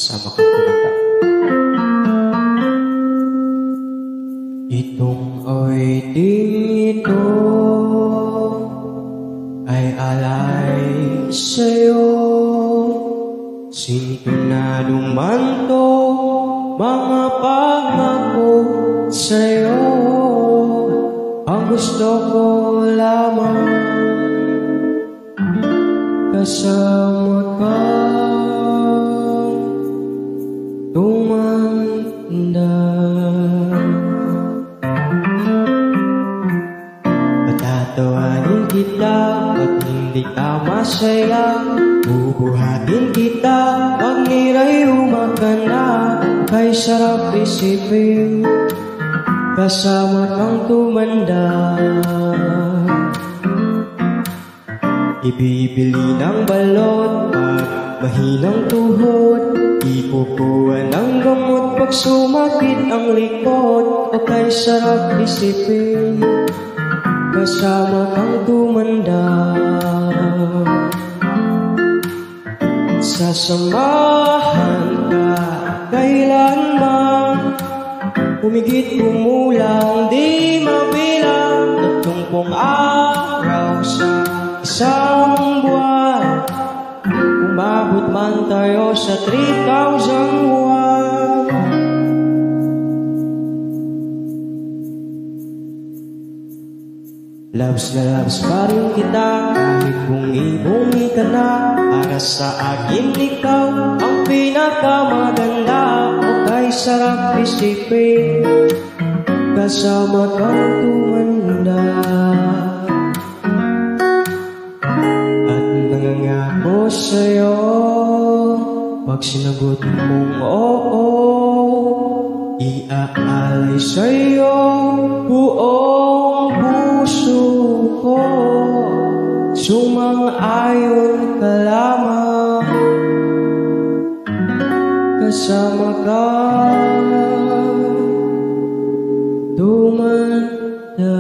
Kasama kang kumanta. Itong dito ay alay sa'yo. Sintonado man to, mga pangako sa'yo. Ang gusto ko lamang kasama ka, tumanda. Patatawanin kita pag hindi ka masaya. Bubuhatin kita pag nirayuma ka na. Kay sarap isipin kasama kang tumanda. Ibibili ng balot pag mahinang tuhod. Ikukuha ng gamot pag sumakit ang likod. O kay sarap isipin kasama kang tumanda. Sasamahan ka kailanman, humigit kumulang di mabilang. 30 araw sa isang buwan, umabot man tayo sa 3,000 buwan. Loves na loves pa rin kita kahit bungi-bungi ka na. Para sa akin ikaw ang pinakamaganda. O kay sarap isipin kasama kang tumanda. At nangangako sa'yo pag sinagot mong oo, iaalay sa'yo buong puso ko. Sumang-ayon ka lamang kasama ka, tumanda.